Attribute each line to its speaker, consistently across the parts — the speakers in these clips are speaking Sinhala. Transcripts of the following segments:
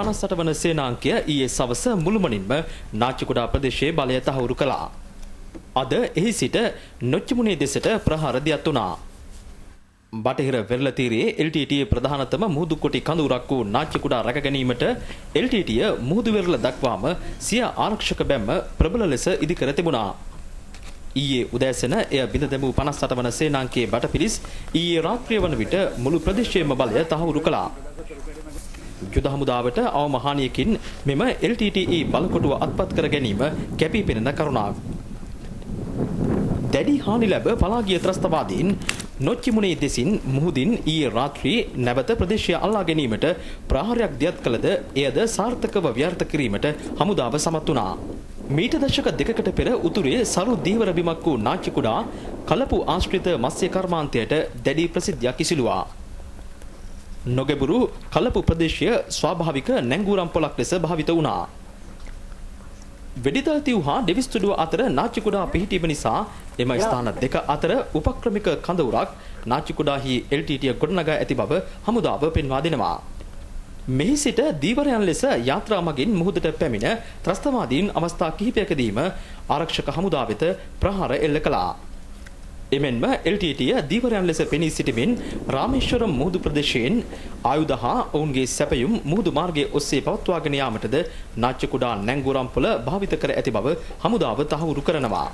Speaker 1: 58 වන සේනාංකය ඊයේ සවස මුළුමනින්ම නාච්චිකුඩා ප්‍රදේශයේ බලය තහවුරු කළා. අද එහි සිට නොච්චිමුනේ දෙසට ප්‍රහාර දියත් වුණා. බටහිර වෙරළ තීරයේ LTTE ප්‍රධානතම මුහුදු කොටි කඳවුරක් වූ නාච්චිකුඩා රැක ගැනීමට LTTE මුහුදු වෙරළ දක්වාම සිය ආරක්ෂක බැම්ම ප්‍රබල ලෙස ඉදිකර තිබුණා. ඊයේ උදෑසන එය බිඳ දැමූ 58 වන සේනාංකයේ බටපිරිස් ඊයේ රාත්‍රිය වන විට මුළු ප්‍රදේශයේම බලය තහවුරු කළා. යුද හමුදාවට අවම හානියකින් මෙම LTTE බලකොටුව අත්පත් කර ගැනීම කැපී පෙනෙන කරුණක්. දැඩි හානි ලැබ පලා ගිය ත්‍රස්තවාදීන් නොච්චිමුනේ දෙසින් මුහුදින් ඊයේ රාත්‍රියේ නැවත ප්‍රදේශය අල්ලා ගැනීමට ප්‍රහාරයක් දියත් කළද එයද සාර්ථකව ව්‍යර්ථ කිරීමට හමුදාව සමත් වුණා. මීට දශක දෙකකට පෙර උතුරේ සරු දීවර බිමක් වූ නාච්චිකුඩා කලපු ආශ්‍රිත මත්ස්‍ය කර්මාන්තයට දැඩි ප්‍රසිද්ධියක් ඉසිලුවා. නොගැඹුරු කලපු ප්‍රදේශය ස්වාභාවික නැංගුරම් පොලක් ලෙස භාවිත වුණා. වෙඩිතල් හා ඩෙවිස් තුඩුව අතර නාච්චිකුඩා පිහිටීම නිසා එම ස්ථාන දෙක අතර උපක්‍රමික කඳවුරක් නාච්චිකුඩාහි LTTE ගොඩනගා ඇති බව හමුදාව පෙන්වා දෙනවා. මෙහි සිට දීවරයන් ලෙස යාත්‍රා මගින් මුහුදට පැමිණ ත්‍රස්තවාදීන් අවස්ථා කිහිපයකදීම ආරක්ෂක හමුදා වෙත ප්‍රහාර එල්ල කළා. එමෙන්ම LTTE දීවරයන් ලෙස පෙනී සිටිමින් රාමේශ්වරම් මුහුදු ප්‍රදේශයෙන් ආයුධ හා ඔවුන්ගේ සැපයුම් මුහුදු මාර්ගයේ ඔස්සේ පවත්වාගෙන යාමටද නාච්චිකුඩා නැංගුරම්පොළ භාවිත කර ඇති බව හමුදාව තහවුරු කරනවා.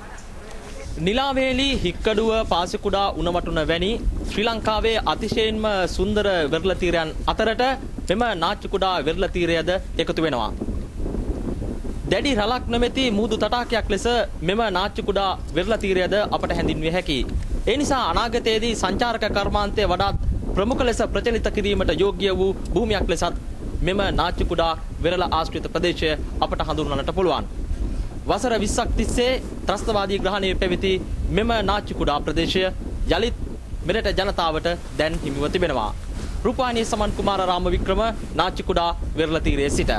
Speaker 1: නිලාවේලි හික්කඩුව පාසකුඩා උණවටුන වැනි ශ්‍රී ලංකාවේ අතිශයින්ම සුන්දර වෙරළ තීරයන් අතරට මෙම නාච්චිකුඩා වෙරළ තීරයද එකතු වෙනවා. දැඩි රළක් නොමැති මුහුදු තටාකයක් ලෙස මෙම නාච්චිකුඩා වෙරළ තීරයද අපට හැඳින්විය හැකියි. ඒ නිසා අනාගතයේදී සංචාරක කර්මාන්තය වඩාත් ප්‍රමුඛ ලෙස ප්‍රචලිත කිරීමට යෝග්‍ය වූ භූමියක් ලෙසත් මෙම නාච්චිකුඩා වෙරළ ආශ්‍රිත ප්‍රදේශය අපට හඳුන්වන්නට පුළුවන්. වසර 20ක් තිස්සේ ත්‍රස්තවාදී ග්‍රහණයේ පැවති මෙම නාච්චිකුඩා ප්‍රදේශය යලිත් මෙරට ජනතාවට දැන් හිමිව තිබෙනවා. රූපවාහිනී සමන් කුමාර රාම වික්‍රම නාච්චිකුඩා වෙරළ තීරයේ සිට